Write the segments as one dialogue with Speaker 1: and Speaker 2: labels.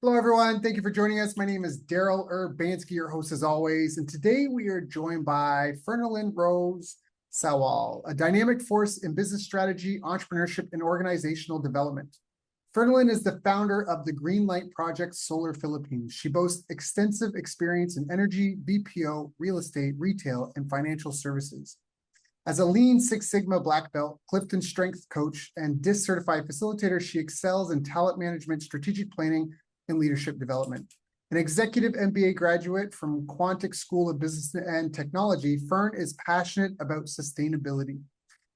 Speaker 1: Hello, everyone. Thank you for joining us. My name is Daryl Urbanski, your host as always. And today we are joined by Fernalyn Rose Sawal, a dynamic force in business strategy, entrepreneurship, and organizational development. Fernalyn is the founder of the Green Light Project Solar Philippines. She boasts extensive experience in energy, BPO, real estate, retail, and financial services. As a Lean Six Sigma Black Belt, Clifton Strength Coach, and DISC certified facilitator, she excels in talent management, strategic planning, and leadership development. An executive MBA graduate from Quantic School of Business and Technology, Fern is passionate about sustainability.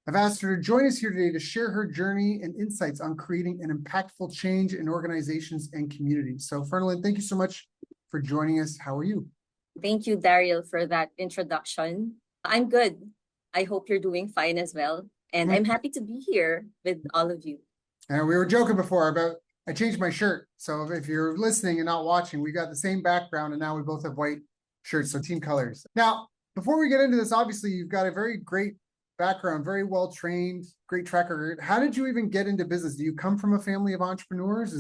Speaker 1: I've asked her to join us here today to share her journey and insights on creating an impactful change in organizations and communities. So Fernalyn, thank you so much for joining us. How are you?
Speaker 2: Thank you, Daryl, for that introduction. I'm good. I hope you're doing fine as well. And I'm happy to be here with all of you.
Speaker 1: And we were joking before about I changed my shirt. So if you're listening and not watching, we got the same background and now we both have white shirts, so team colors. Now, before we get into this, obviously you've got a very great background, very well trained, great track record. How did you even get into business? Do you come from a family of entrepreneurs?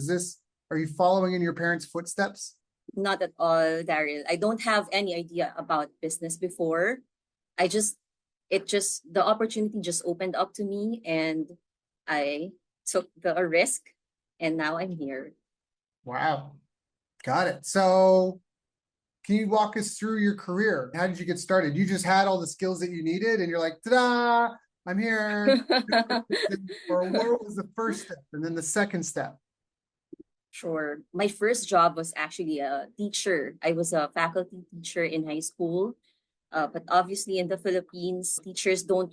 Speaker 1: Are you following in your parents' footsteps?
Speaker 2: Not at all, Daryl. I don't have any idea about business before. The opportunity just opened up to me and I took the risk. And now I'm here.
Speaker 1: Wow. Got it. So can you walk us through your career? How did you get started? You just had all the skills that you needed and you're like, ta-da, I'm here. Or what was the first step and then the second step?
Speaker 2: Sure. My first job was actually a teacher. I was a faculty teacher in high school. But obviously in the Philippines, teachers don't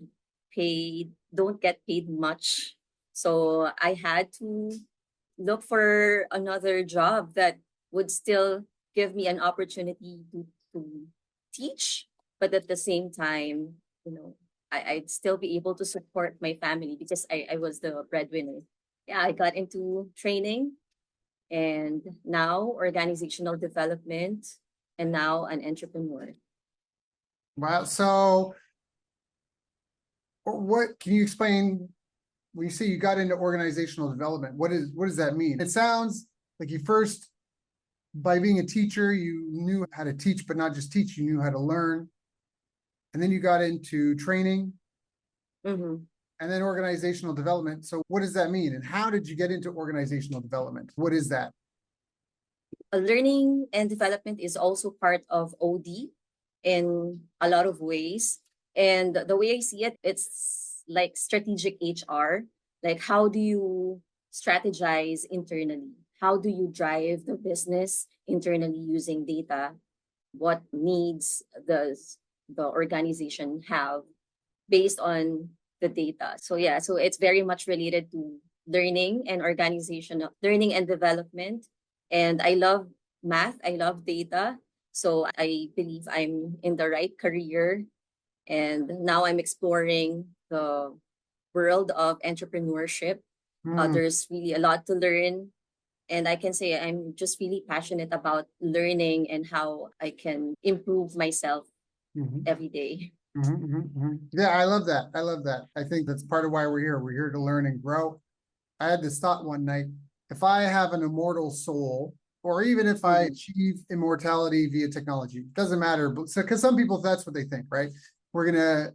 Speaker 2: get paid much. So I had to look for another job that would still give me an opportunity to teach, but at the same time, I'd still be able to support my family because I was the breadwinner. Yeah, I got into training and now organizational development and now an entrepreneur.
Speaker 1: Wow. So what can you explain when you say you got into organizational development? What does that mean? It sounds like you first, by being a teacher, you knew how to teach, but not just teach, you knew how to learn. And then you got into training and then organizational development. So what does that mean? And how did you get into organizational development? What is that?
Speaker 2: Learning and development is also part of OD in a lot of ways. And the way I see it, it's like strategic HR. Like, how do you strategize internally? How do you drive the business internally using data? What needs does the organization have based on the data? So it's very much related to learning and learning and development. And I love math. I love data. So I believe I'm in the right career. And now I'm exploring the world of entrepreneurship. There's really a lot to learn. And I can say I'm just really passionate about learning and how I can improve myself every day.
Speaker 1: Yeah, I love that. I think that's part of why we're here. We're here to learn and grow. I had this thought one night, if I have an immortal soul, or even if I achieve immortality via technology, it doesn't matter. Because some people, that's what they think, right? We're going to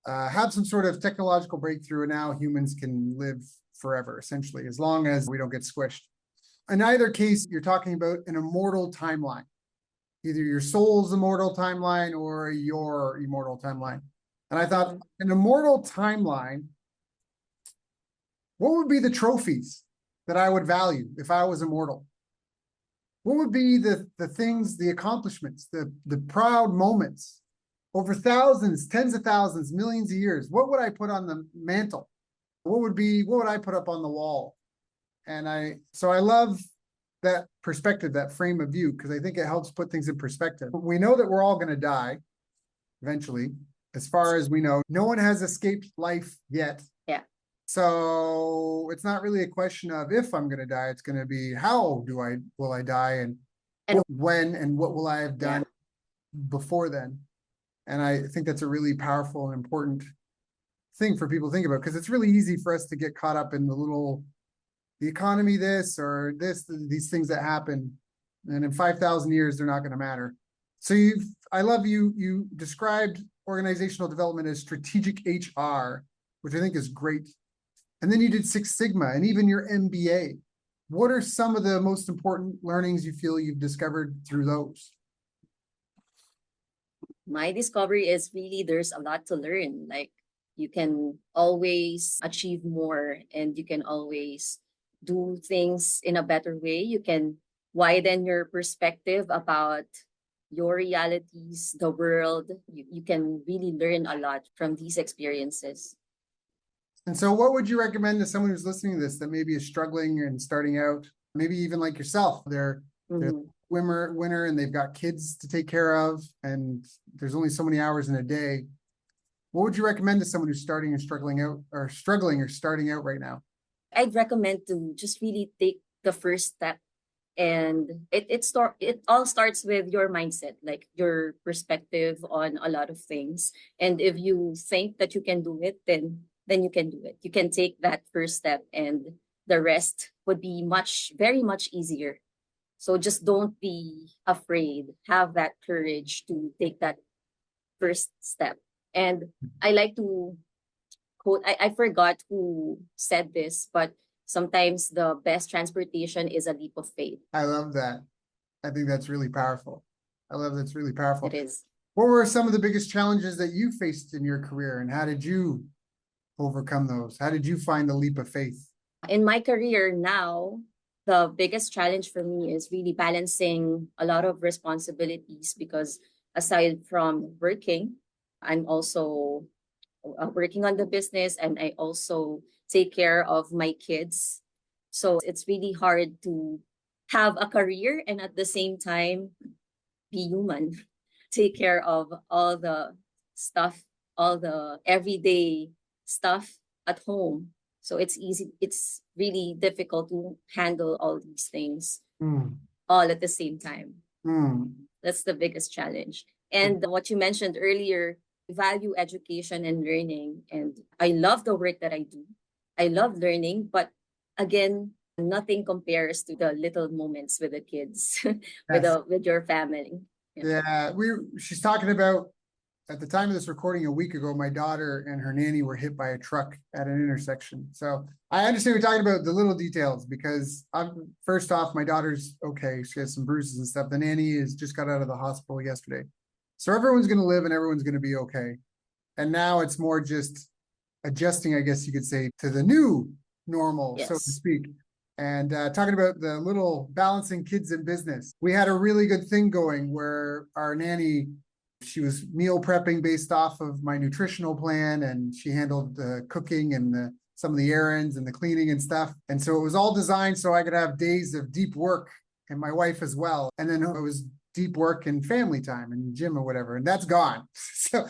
Speaker 1: have some sort of technological breakthrough and now humans can live forever, essentially, as long as we don't get squished. In either case, you're talking about an immortal timeline, either your soul's immortal timeline or your immortal timeline. And I thought, an immortal timeline, what would be the trophies that I would value if I was immortal? What would be the things, the accomplishments, the proud moments over thousands, tens of thousands, millions of years? What would I put on the mantle? What would I put up on the wall? And I love that perspective, that frame of view, because I think it helps put things in perspective. We know that we're all going to die eventually. As far as we know, no one has escaped life yet.
Speaker 2: Yeah.
Speaker 1: So it's not really a question of if I'm going to die. It's going to be will I die and when and what will I have done before then? And I think that's a really powerful and important thing for people to think about, because it's really easy for us to get caught up in the little the economy this or this, these things that happen. And in 5,000 years, they're not going to matter. So I love you described organizational development as strategic HR, which I think is great. And then you did Six Sigma and even your MBA. What are some of the most important learnings you feel you've discovered through those?
Speaker 2: My discovery is really there's a lot to learn. Like you can always achieve more and you can always do things in a better way. You can widen your perspective about your realities, the world. You can really learn a lot from these experiences.
Speaker 1: And so what would you recommend to someone who's listening to this that maybe is struggling and starting out, maybe even like yourself, they're winner and they've got kids to take care of and there's only so many hours in a day. What would you recommend to someone who's starting and struggling or starting out right now?
Speaker 2: I'd recommend to just really take the first step, and it all starts with your mindset, like your perspective on a lot of things. And if you think that you can do it, then you can do it. You can take that first step and the rest would be very much easier. So just don't be afraid. Have that courage to take that first step. And I like to quote, I forgot who said this, but sometimes the best transportation is a leap of faith.
Speaker 1: I love that. I think that's really powerful. That's really powerful.
Speaker 2: It is.
Speaker 1: What were some of the biggest challenges that you faced in your career and how did you overcome those? How did you find the leap of faith?
Speaker 2: In my career now, the biggest challenge for me is really balancing a lot of responsibilities because aside from working, I'm also working on the business and I also take care of my kids. So it's really hard to have a career and at the same time be human, take care of all the stuff, all the everyday stuff at home. So it's really difficult to handle all these things all at the same time. That's the biggest challenge. And what you mentioned earlier, value education and learning. And I love the work that I do. I love learning, but again, nothing compares to the little moments with the kids, with your family.
Speaker 1: Yeah, she's talking about at the time of this recording a week ago, my daughter and her nanny were hit by a truck at an intersection. So I understand we're talking about the little details because first off, my daughter's okay. She has some bruises and stuff. The nanny has just got out of the hospital yesterday. So everyone's going to live and everyone's going to be okay. And now it's more just adjusting, I guess you could say, to the new normal, so to speak. And talking about the little balancing kids and business. We had a really good thing going where our nanny, she was meal prepping based off of my nutritional plan and she handled the cooking and some of the errands and the cleaning and stuff. And so it was all designed so I could have days of deep work and my wife as well. And then it was deep work and family time and gym or whatever. And that's gone. So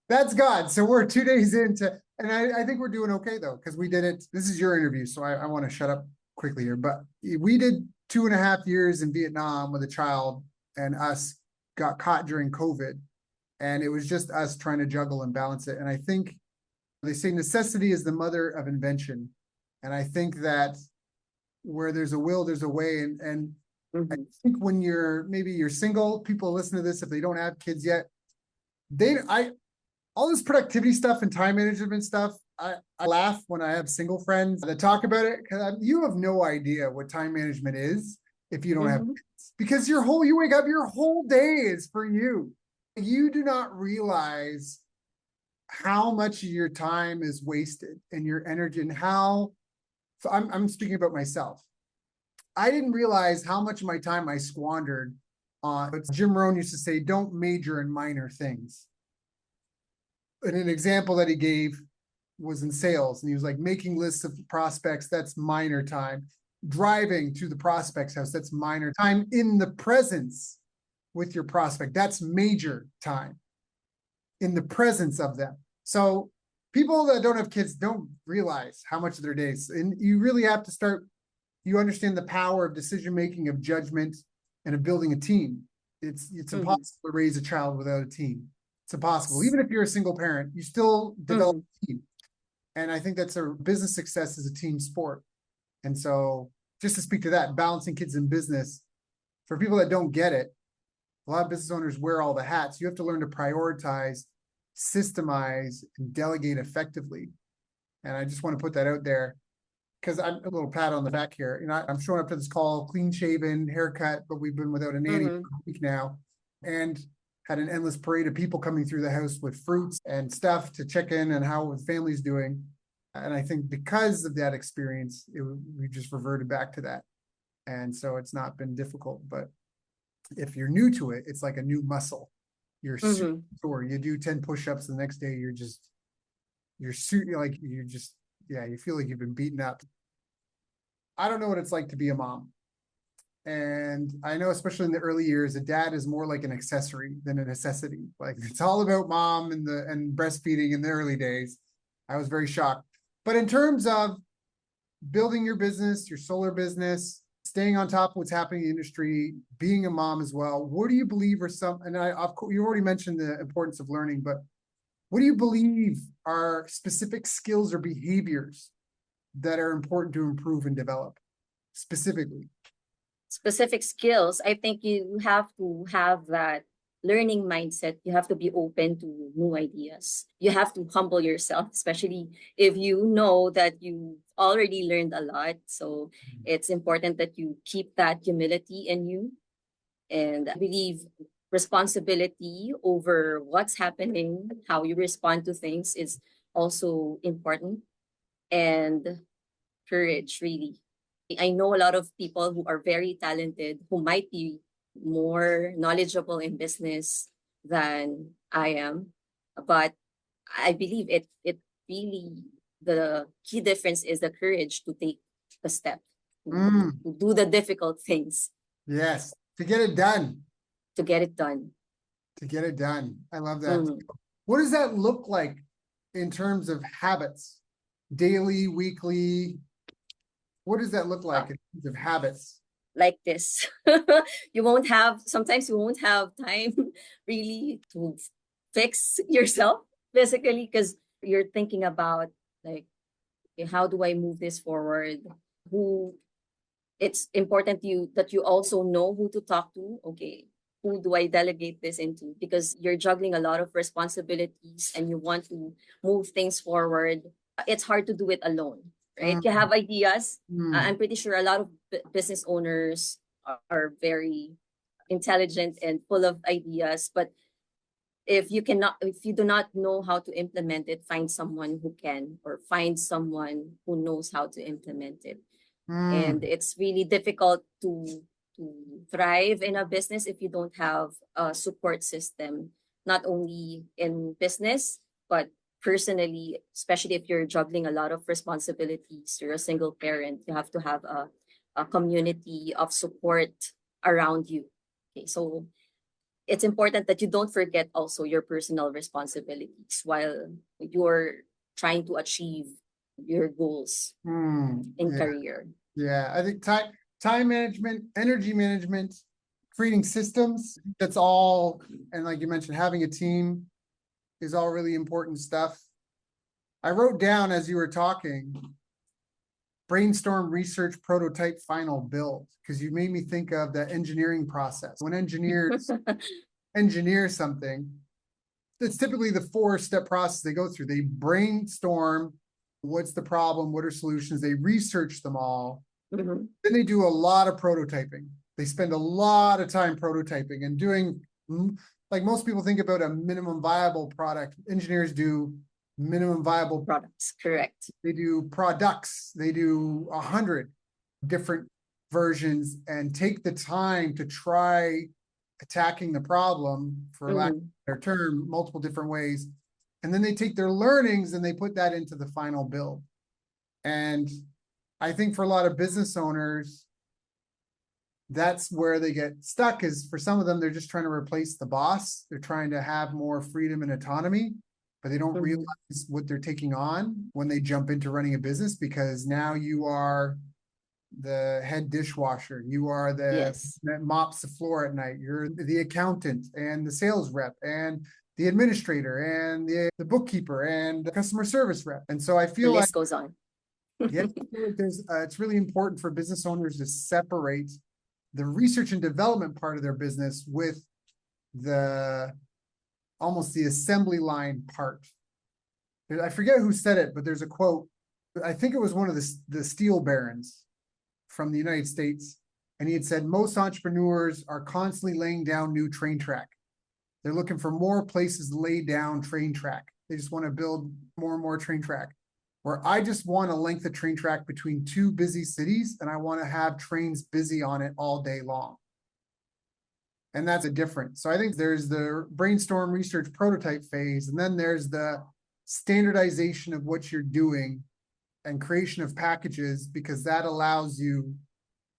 Speaker 1: that's gone. So we're 2 days into, and I think we're doing okay though, because we did it. This is your interview. So I want to shut up quickly here, but we did 2.5 years in Vietnam with a child and us got caught during COVID. And it was just us trying to juggle and balance it. And I think they say necessity is the mother of invention. And I think that where there's a will, there's a way. And I think when you're single, people listen to this, if they don't have kids yet, all this productivity stuff and time management stuff, I laugh when I have single friends that talk about it because you have no idea what time management is if you don't have kids. Because you wake up, your whole day is for you. You do not realize how much of your time is wasted and your energy and how, I'm speaking about myself. I didn't realize how much of my time I squandered on, Jim Rohn used to say, don't major in minor things. And an example that he gave was in sales. And he was like, making lists of prospects, that's minor time. Driving to the prospect's house, that's minor time. In the presence with your prospect, that's major time. In the presence of them. So people that don't have kids don't realize how much of their days, and you really have to start, you understand the power of decision-making, of judgment, and of building a team. It's impossible to raise a child without a team. It's impossible. Even if you're a single parent, you still develop a team. And I think that's a business success is a team sport. And so just to speak to that, balancing kids in business, for people that don't get it, a lot of business owners wear all the hats. You have to learn to prioritize, systemize, and delegate effectively. And I just want to put that out there because I'm a little pat on the back here. I'm showing up to this call, clean shaven, haircut, but we've been without a nanny for a week now, and had an endless parade of people coming through the house with fruits and stuff to check in and how the family's doing. And I think because of that experience, we just reverted back to that. And so it's not been difficult, but if you're new to it, it's like a new muscle. You're super sore. You do 10 push-ups the next day, you feel like you've been beaten up. I don't know what it's like to be a mom. And I know, especially in the early years, a dad is more like an accessory than a necessity. Like it's all about mom and breastfeeding in the early days. I was very shocked. But in terms of building your business, your solar business, staying on top of what's happening in the industry, being a mom as well, what do you believe are of course, you already mentioned the importance of learning, but what do you believe are specific skills or behaviors that are important to improve and develop specifically?
Speaker 2: Specific skills, I think you have to have that learning mindset. You have to be open to new ideas. You have to humble yourself, especially if you know that you already learned a lot. So it's important that you keep that humility in you. And I believe responsibility over what's happening, how you respond to things is also important. And courage, really. I know a lot of people who are very talented, who might be more knowledgeable in business than I am. But I believe it really, the key difference is the courage to take the step, to do the difficult things.
Speaker 1: Yes, to get it done.
Speaker 2: To get it done.
Speaker 1: To get it done. I love that. What does that look like in terms of habits? Daily, weekly? What does that look like in terms of habits?
Speaker 2: Like this. Sometimes you won't have time really to fix yourself basically, because you're thinking about like, okay, how do I move this forward? It's important that you also know who to talk to. Okay, who do I delegate this into? Because you're juggling a lot of responsibilities and you want to move things forward. It's hard to do it alone, right? You have ideas. I'm pretty sure a lot of business owners are very intelligent and full of ideas, but if you do not know how to implement it, find someone who can, or find someone who knows how to implement it. And it's really difficult to thrive in a business if you don't have a support system, not only in business, but personally, especially if you're juggling a lot of responsibilities, you're a single parent, you have to have a community of support around you. Okay, so it's important that you don't forget also your personal responsibilities while you're trying to achieve your goals in career.
Speaker 1: Yeah, I think time management, energy management, creating systems, that's all, and like you mentioned, having a team is all really important stuff. I wrote down as you were talking, brainstorm, research, prototype, final build, because you made me think of the engineering process. When engineers engineer something, it's typically the 4-step process they go through. They brainstorm, what's the problem, what are solutions, they research them all. Then they do a lot of prototyping. They spend a lot of time prototyping and doing, like most people think about a minimum viable product. Engineers do minimum viable
Speaker 2: products. Correct.
Speaker 1: They do products. They do 100 different versions and take the time to try attacking the problem, for lack of a better term, multiple different ways. And then they take their learnings and they put that into the final build. And I think for a lot of business owners, that's where they get stuck, is for some of them, they're just trying to replace the boss. They're trying to have more freedom and autonomy, but they don't realize what they're taking on when they jump into running a business, because now you are the head dishwasher. You are that mops the floor at night. You're the accountant and the sales rep and the administrator and the bookkeeper and the customer service rep. And so I feel
Speaker 2: the list goes on.
Speaker 1: Yeah, I feel like it's really important for business owners to separate the research and development part of their business with the almost the assembly line part. I forget who said it, but there's a quote. I think it was one of the steel barons from the United States. And he had said, most entrepreneurs are constantly laying down new train track. They're looking for more places to lay down train track. They just want to build more and more train track. Where I just want to length the train track between two busy cities, and I want to have trains busy on it all day long. And that's a difference. So I think there's the brainstorm research prototype phase, and then there's the standardization of what you're doing and creation of packages, because that allows you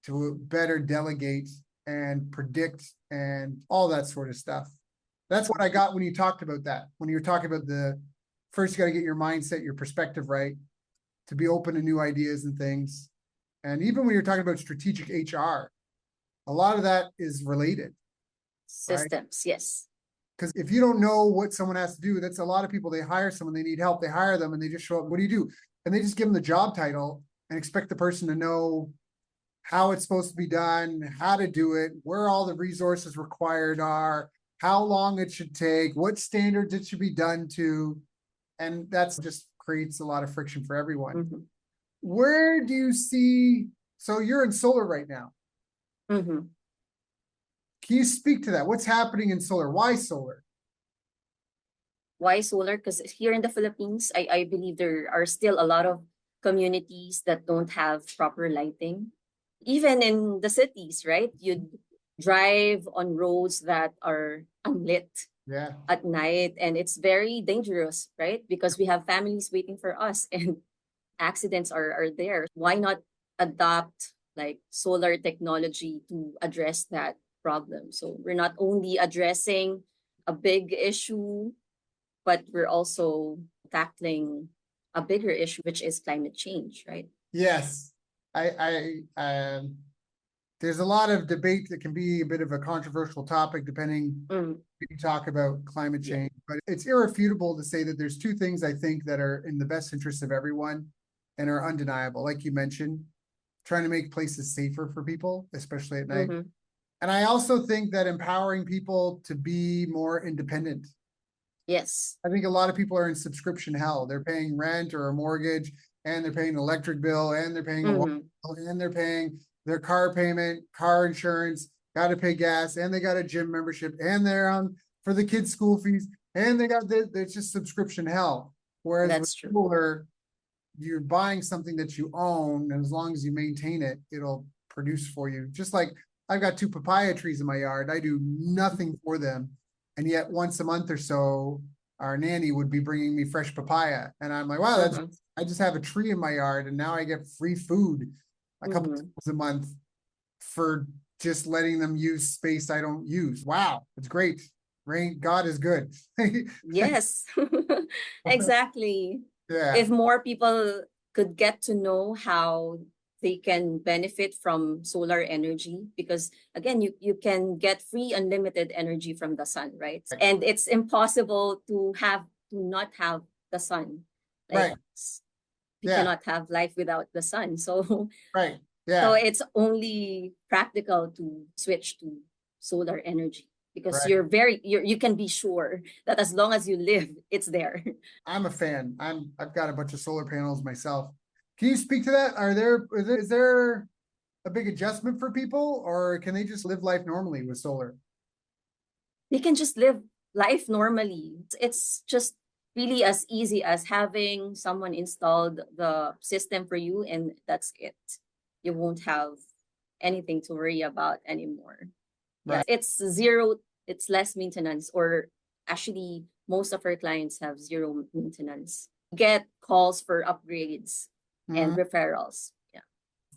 Speaker 1: to better delegate and predict and all that sort of stuff. That's what I got when you talked about that. When you were talking about first, you got to get your mindset, your perspective right, to be open to new ideas and things. And even when you're talking about strategic HR, a lot of that is related.
Speaker 2: Systems, right? Yes.
Speaker 1: Because if you don't know what someone has to do, that's a lot of people, they hire someone, they need help, they hire them, and they just show up. What do you do? And they just give them the job title and expect the person to know how it's supposed to be done, how to do it, where all the resources required are, how long it should take, what standards it should be done to. And that's just creates a lot of friction for everyone.
Speaker 2: Mm-hmm.
Speaker 1: Where do you see, so you're in solar right now.
Speaker 2: Mm-hmm.
Speaker 1: Can you speak to that? What's happening in solar? Why solar?
Speaker 2: Why solar? Because here in the Philippines, I believe there are still a lot of communities that don't have proper lighting. Even in the cities, right? You'd drive on roads that are unlit at night, and it's very dangerous, right? Because we have families waiting for us and accidents are there. Why not adopt like solar technology to address that problem? So we're not only addressing a big issue, but we're also tackling a bigger issue, which is climate change, right?
Speaker 1: Yes. There's a lot of debate that can be a bit of a controversial topic depending if you talk about climate change, but it's irrefutable to say that there's two things I think that are in the best interest of everyone and are undeniable. Like you mentioned, trying to make places safer for people, especially at night. And I also think that empowering people to be more independent.
Speaker 2: Yes.
Speaker 1: I think a lot of people are in subscription hell. They're paying rent or a mortgage, and they're paying an electric bill, and they're paying a water bill, and they're paying their car payment, car insurance, got to pay gas, and they got a gym membership, and they're on for the kids' school fees, and it's just subscription hell. Whereas with solar, you're buying something that you own, and as long as you maintain it, it'll produce for you. Just like I've got 2 papaya trees in my yard. I do nothing for them. And yet once a month or so, our nanny would be bringing me fresh papaya. And I'm like, wow, I just have a tree in my yard, and now I get free food a couple times a month for just letting them use space I don't use. Wow, it's great. God is good.
Speaker 2: Yes, exactly.
Speaker 1: Yeah.
Speaker 2: If more people could get to know how they can benefit from solar energy, because again, you can get free unlimited energy from the sun, right? And it's impossible to not have the sun. Like, you cannot have life without the sun. So so it's only practical to switch to solar energy, because you can be sure that as long as you live, it's there.
Speaker 1: I'm a fan. I've got a bunch of solar panels myself. Can you speak to that? Is there a big adjustment for people, or can they just live life normally with solar?
Speaker 2: They can just live life normally. It's just really as easy as having someone installed the system for you, and that's it. You won't have anything to worry about anymore. Yeah, it's less maintenance, or actually most of our clients have zero maintenance. Get calls for upgrades and referrals. Yeah.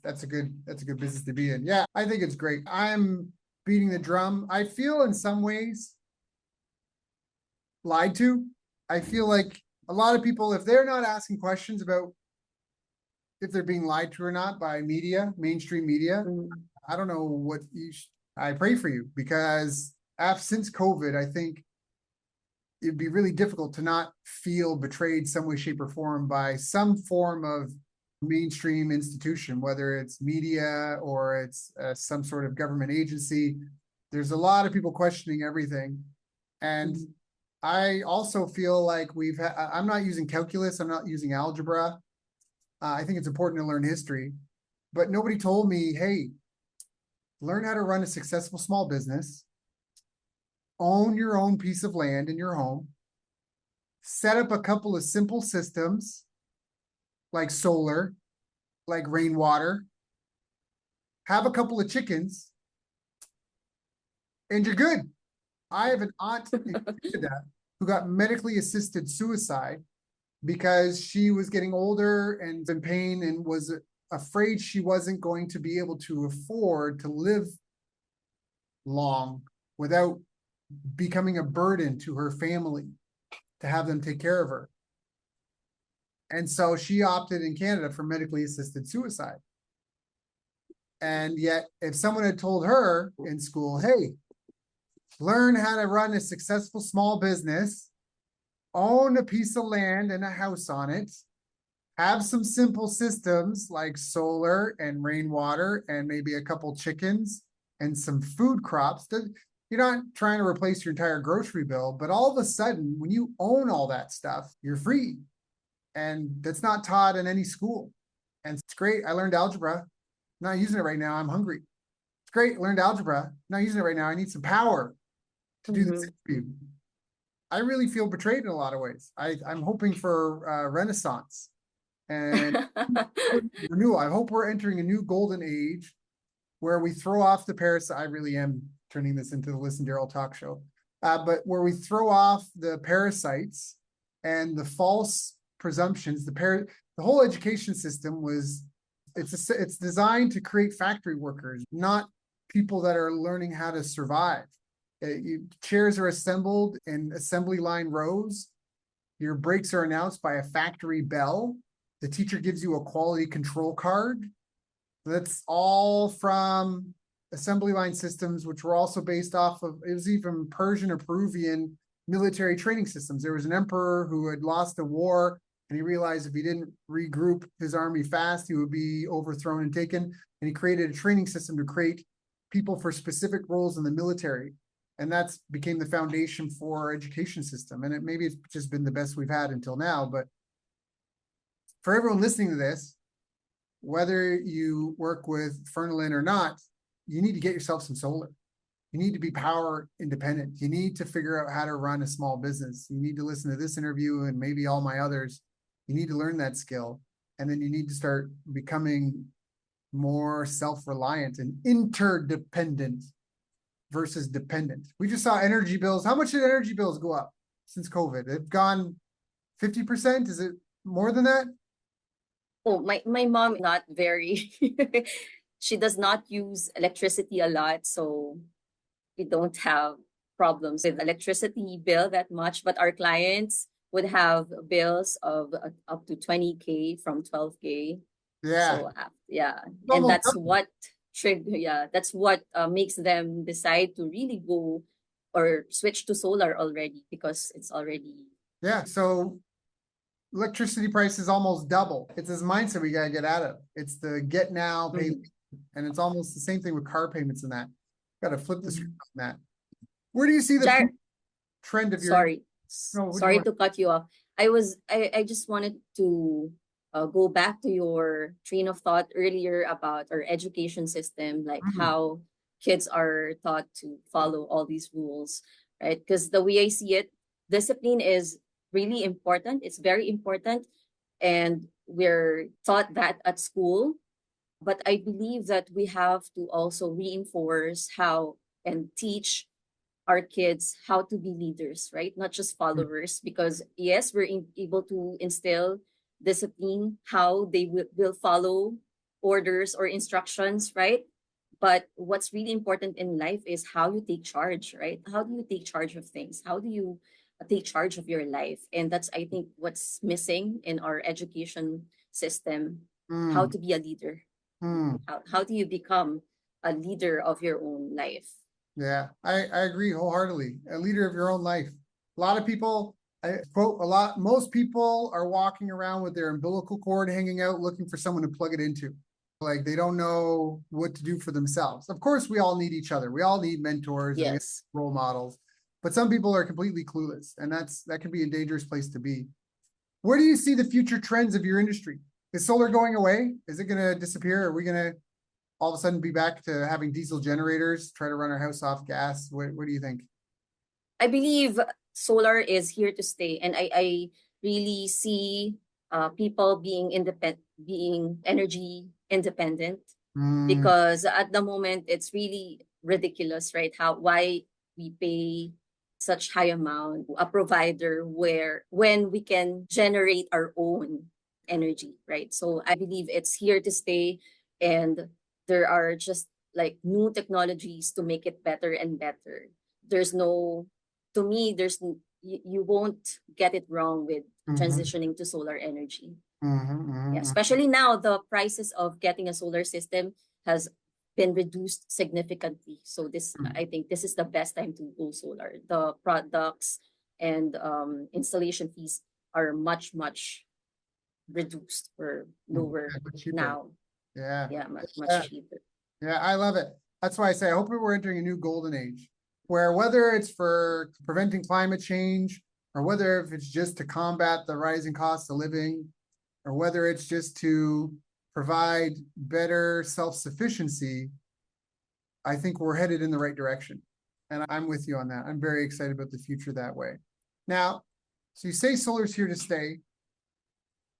Speaker 1: That's a good business to be in. Yeah, I think it's great. I'm beating the drum. I feel in some ways lied to. I feel like a lot of people, if they're not asking questions about if they're being lied to or not by media, mainstream media, I don't know what I pray for you, because since COVID, I think it'd be really difficult to not feel betrayed some way, shape, or form by some form of mainstream institution, whether it's media or it's some sort of government agency. There's a lot of people questioning everything. And I also feel like I'm not using calculus, I'm not using algebra. I think it's important to learn history, but nobody told me, hey, learn how to run a successful small business, own your own piece of land in your home, set up a couple of simple systems like solar, like rainwater, have a couple of chickens, and you're good. I have an aunt in Canada who got medically assisted suicide because she was getting older and in pain and was afraid she wasn't going to be able to afford to live long without becoming a burden to her family to have them take care of her. And so she opted in Canada for medically assisted suicide. And yet, if someone had told her in school, hey, learn how to run a successful small business, own a piece of land and a house on it, have some simple systems like solar and rainwater and maybe a couple chickens and some food crops. You're not trying to replace your entire grocery bill, but all of a sudden, when you own all that stuff, you're free. And that's not taught in any school. And it's great. I learned algebra. I'm not using it right now. I'm hungry. It's great. I learned algebra. I'm not using it right now. I need some power to do this interview. I really feel betrayed in a lot of ways. I'm hoping for renaissance and renewal. I hope we're entering a new golden age where we throw off the parasite. I really am turning this into the Listen Daryl talk show, but where we throw off the parasites and the false presumptions. The whole education system it's designed to create factory workers, not people that are learning how to survive. Chairs are assembled in assembly line rows. Your breaks are announced by a factory bell. The teacher gives you a quality control card. That's all from assembly line systems, which were also based off of, it was even Persian or Peruvian military training systems. There was an emperor who had lost a war, and he realized if he didn't regroup his army fast, he would be overthrown and taken. And he created a training system to create people for specific roles in the military. And that's became the foundation for our education system. And maybe it's just been the best we've had until now. But for everyone listening to this, whether you work with Fernalyn or not, you need to get yourself some solar. You need to be power independent. You need to figure out how to run a small business. You need to listen to this interview and maybe all my others. You need to learn that skill. And then you need to start becoming more self-reliant and interdependent versus dependent. We just saw energy bills. How much did energy bills go up since COVID? They've gone 50%. Is it more than that?
Speaker 2: Oh, my mom not very she does not use electricity a lot, so we don't have problems with electricity bill that much, but our clients would have bills of up to 20K from 12K.
Speaker 1: Yeah.
Speaker 2: So yeah, and
Speaker 1: Almost
Speaker 2: that's
Speaker 1: double.
Speaker 2: what that's what makes them decide to really go or switch to solar already, because it's already
Speaker 1: Yeah. So electricity price is almost double. It's this mindset we gotta get out of. It's the get now, pay, and it's almost the same thing with car payments and that. Gotta flip the script on that. Where do you see the trend of your?
Speaker 2: sorry
Speaker 1: No,
Speaker 2: sorry to cut you off. I just wanted to go back to your train of thought earlier about our education system, like how kids are taught to follow all these rules, right? Because the way I see it, discipline is really important. It's very important. And we're taught that at school. But I believe that we have to also reinforce how and teach our kids how to be leaders, right? Not just followers, because yes, we're able to instill discipline, how they will follow orders or instructions, right? But what's really important in life is how you take charge, right? How do you take charge of things? How do you take charge of your life? And that's, I think, what's missing in our education system, how to be a leader. How do you become a leader of your own life?
Speaker 1: Yeah, I agree wholeheartedly. A leader of your own life. A lot of people, I quote a lot, most people are walking around with their umbilical cord hanging out looking for someone to plug it into. Like they don't know what to do for themselves. Of course, we all need each other. We all need mentors and we have
Speaker 2: Yes.
Speaker 1: role models, but some people are completely clueless, and that can be a dangerous place to be. Where do you see the future trends of your industry? Is solar going away? Is it going to disappear? Are we going to all of a sudden be back to having diesel generators, try to run our house off gas? What do you think?
Speaker 2: I believe solar is here to stay, and I really see people being independent, being energy independent,
Speaker 1: Mm,
Speaker 2: because at the moment it's really ridiculous, right? Why we pay such high amount to a provider where when we can generate our own energy, right? So I believe it's here to stay, and there are just like new technologies to make it better and better. There's no, to me, you won't get it wrong with
Speaker 1: mhm,
Speaker 2: transitioning to solar energy.
Speaker 1: mhm,
Speaker 2: Yeah,
Speaker 1: mhm,
Speaker 2: especially now the prices of getting a solar system has been reduced significantly. So this,
Speaker 1: mhm.
Speaker 2: I think this is the best time to go solar. The products and installation fees are much reduced or lower
Speaker 1: Yeah, much cheaper.
Speaker 2: now.
Speaker 1: Yeah.
Speaker 2: Yeah,
Speaker 1: Yeah.
Speaker 2: much cheaper.
Speaker 1: Yeah, I love it. That's why I say I hope we're entering a new golden age where whether it's for preventing climate change or whether if it's just to combat the rising cost of living or whether it's just to provide better self-sufficiency, I think we're headed in the right direction. And I'm with you on that. I'm very excited about the future that way. Now, so you say solar's here to stay.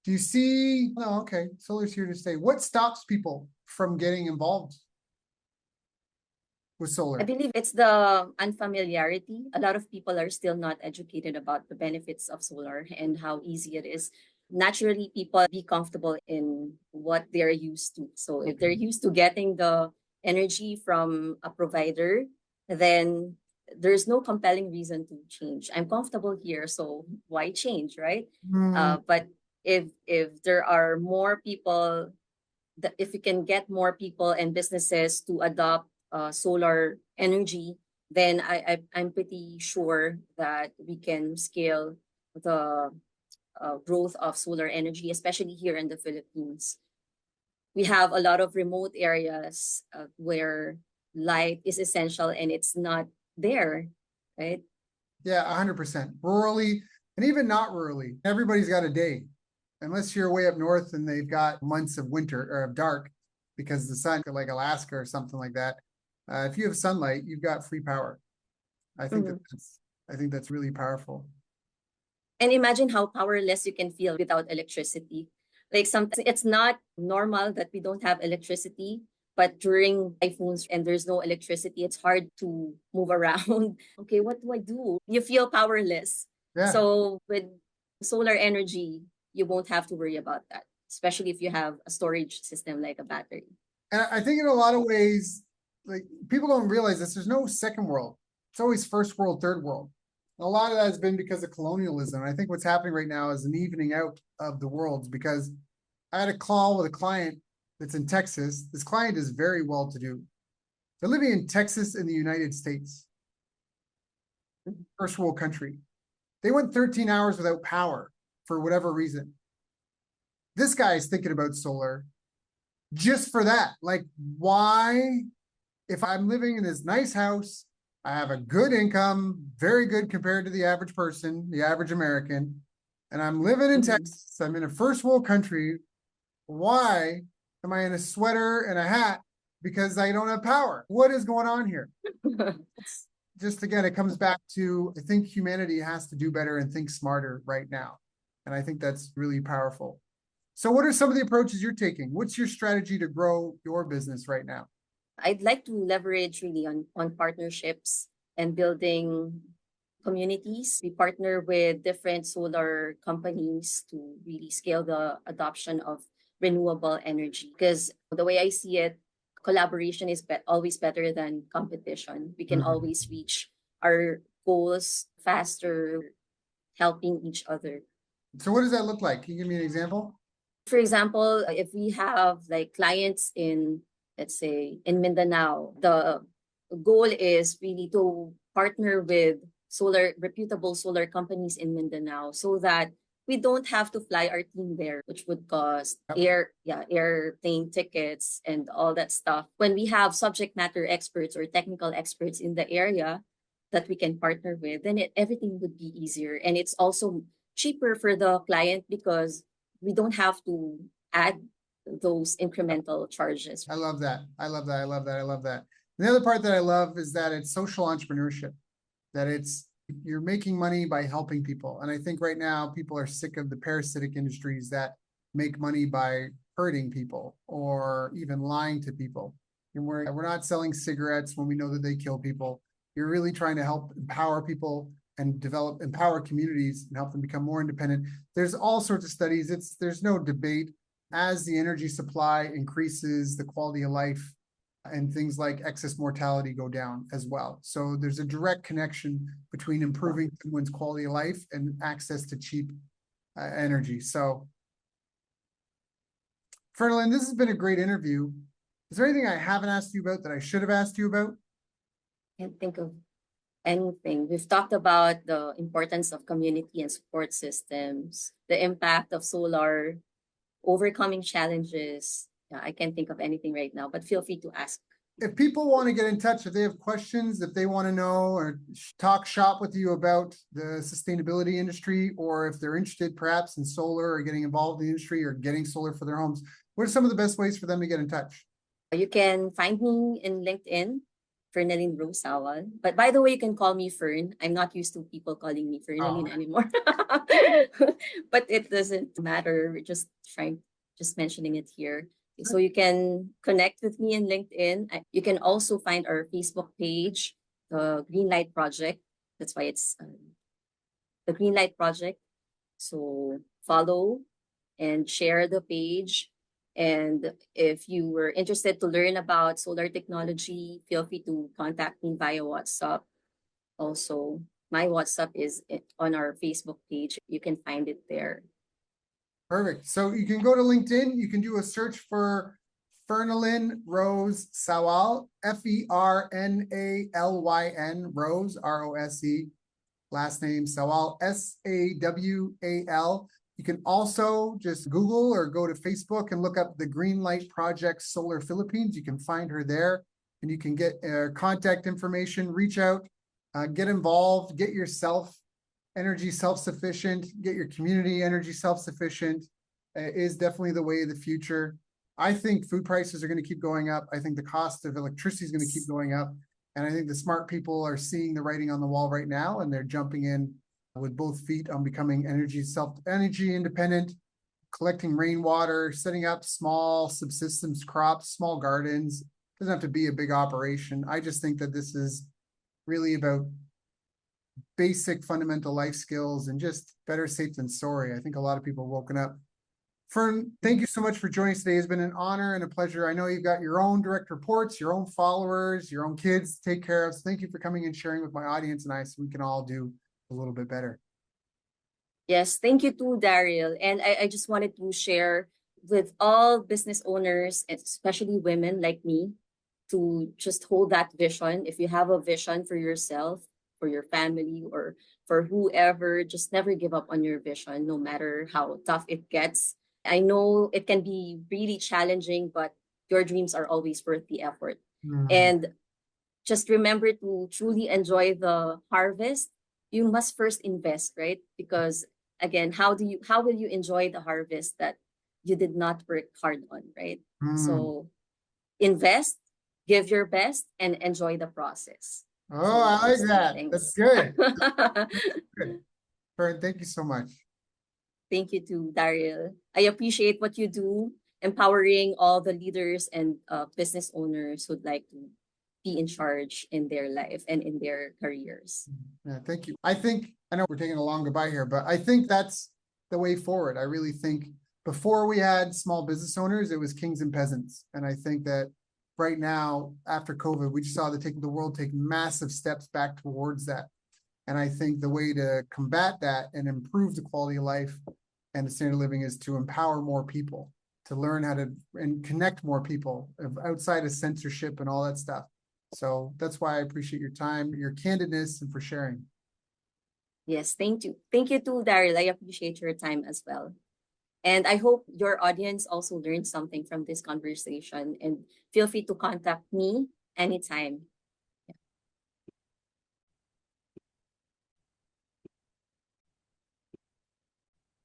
Speaker 1: Do you see, no, okay, solar's here to stay. What stops people from getting involved with
Speaker 2: I
Speaker 1: solar?
Speaker 2: believe it's the unfamiliarity. A lot of people are still not educated about the benefits of solar and how easy it is. Naturally, people be comfortable in what they're used to. So if they're used to getting the energy from a provider, then there's no compelling reason to change. I'm comfortable here, so why change, right?
Speaker 1: Hmm,
Speaker 2: But if there are more people, that if we can get more people and businesses to adopt solar energy, then I'm pretty sure that we can scale the growth of solar energy, especially here in the Philippines. We have a lot of remote areas where light is essential and it's not there, right?
Speaker 1: yeah, 100%. Rurally, and even not rurally, everybody's got a day. Unless you're way up north and they've got months of winter or of dark because the sun, like Alaska or something like that. If you have sunlight, you've got free power. I think that
Speaker 2: Mhm.
Speaker 1: that's, I think that's really powerful.
Speaker 2: And imagine how powerless you can feel without electricity. Like sometimes it's not normal that we don't have electricity, but during typhoons and there's no electricity, it's hard to move around. Okay, what do I do? You feel powerless.
Speaker 1: Yeah.
Speaker 2: So with solar energy, you won't have to worry about that, especially if you have a storage system like a battery.
Speaker 1: And I think in a lot of ways, like people don't realize this, there's no second world. It's always first world, third world. And a lot of that has been because of colonialism. I think what's happening right now is an evening out of the worlds because I had a call with a client that's in Texas. This client is very well to do. They're living in Texas in the United States, first world country. They went 13 hours without power for whatever reason. This guy is thinking about solar just for that. Like, why, if I'm living in this nice house, I have a good income, very good compared to the average person, the average American, and I'm living in
Speaker 2: Mhm.
Speaker 1: Texas, I'm in a first world country. Why am I in a sweater and a hat? Because I don't have power. What is going on here? It's just again, it comes back to I think humanity has to do better and think smarter right now. And I think that's really powerful. So, what are some of the approaches you're taking? What's your strategy to grow your business right now?
Speaker 2: I'd like to leverage really on partnerships and building communities. We partner with different solar companies to really scale the adoption of renewable energy. Because the way I see it, collaboration is always better than competition. We can
Speaker 1: Mhm.
Speaker 2: always reach our goals faster, helping each other.
Speaker 1: So, what does that look like? Can you give me an example?
Speaker 2: For example, if we have like clients in, let's say, in Mindanao, the goal is really to partner with reputable solar companies in Mindanao, so that we don't have to fly our team there, which would cost airplane tickets and all that stuff. When we have subject matter experts or technical experts in the area that we can partner with, then everything would be easier. And it's also cheaper for the client because we don't have to add those incremental charges.
Speaker 1: I love that. I love that. I love that. I love that. The other part that I love is that it's social entrepreneurship, that you're making money by helping people. And I think right now people are sick of the parasitic industries that make money by hurting people or even lying to people. And we're not selling cigarettes when we know that they kill people. You're really trying to help empower people and empower communities and help them become more independent. There's all sorts of studies. There's no debate. As the energy supply increases, the quality of life and things like excess mortality go down as well. So there's a direct connection between improving someone's quality of life and access to cheap energy. So, Fernalyn, this has been a great interview. Is there anything I haven't asked you about that I should have asked you about?
Speaker 2: Can't think of anything. We've talked about the importance of community and support systems, the impact of solar, overcoming challenges. Yeah, I can't think of anything right now, but feel free to ask.
Speaker 1: If people want to get in touch, if they have questions, if they want to know or talk shop with you about the sustainability industry, or if they're interested perhaps in solar or getting involved in the industry or getting solar for their homes, what are some of the best ways for them to get in touch?
Speaker 2: You can find me in LinkedIn, Fernalyn Rose Sawal. But by the way, you can call me Fern. I'm not used to people calling me Fernalyn anymore. But it doesn't matter. We're just mentioning it here. So you can connect with me in LinkedIn. You can also find our Facebook page, the Greenlight Project. That's why it's the Greenlight Project. So follow and share the page. And if you were interested to learn about solar technology, feel free to contact me via WhatsApp. Also, my WhatsApp is on our Facebook page. You can find it there.
Speaker 1: Perfect. So you can go to LinkedIn. You can do a search for Fernalyn Rose Sawal, Fernalyn Rose, Rose, last name Sawal, Sawal. You can also just Google or go to Facebook and look up the Greenlight Project Solar Philippines. You can find her there and you can get contact information, reach out, get involved, get yourself energy self-sufficient, get your community energy self-sufficient is definitely the way of the future. I think food prices are going to keep going up. I think the cost of electricity is going to keep going up. And I think the smart people are seeing the writing on the wall right now, and they're jumping in with both feet on becoming energy independent, collecting rainwater, setting up small subsistence crops, small gardens. Doesn't have to be a big operation. I just think that this is really about basic fundamental life skills and just better safe than sorry. I think a lot of people have woken up. Fern, thank you so much for joining us today. It's been an honor and a pleasure. I know you've got your own direct reports, your own followers, your own kids to take care of. So thank you for coming and sharing with my audience and I so we can all do a little bit better.
Speaker 2: Yes, thank you too, Daryl. And I just wanted to share with all business owners, especially women like me, to just hold that vision. If you have a vision for yourself, for your family, or for whoever, just never give up on your vision, no matter how tough it gets. I know it can be really challenging, but your dreams are always worth the effort. And just remember to truly enjoy the harvest. You must first invest, right? Because again, how will you enjoy the harvest that you did not work hard on, right? So invest, give your best, and enjoy the process.
Speaker 1: Oh, so I like that. That's good. Good. Fern, thank you so much.
Speaker 2: Thank you to Daryl. I appreciate what you do, empowering all the leaders and business owners who'd like to be in charge in their life and in their careers.
Speaker 1: Yeah, thank you. I know we're taking a long goodbye here, but I think that's the way forward. I really think before we had small business owners, it was kings and peasants. And I think that right now, after COVID, we just saw the world take massive steps back towards that. And I think the way to combat that and improve the quality of life and the standard of living is to empower more people, to learn how to and connect more people outside of censorship and all that stuff. So that's why I appreciate your time, your candidness, and for sharing.
Speaker 2: Yes, thank you. Thank you too, Daryl. I appreciate your time as well. And I hope your audience also learned something from this conversation, and feel free to contact me anytime.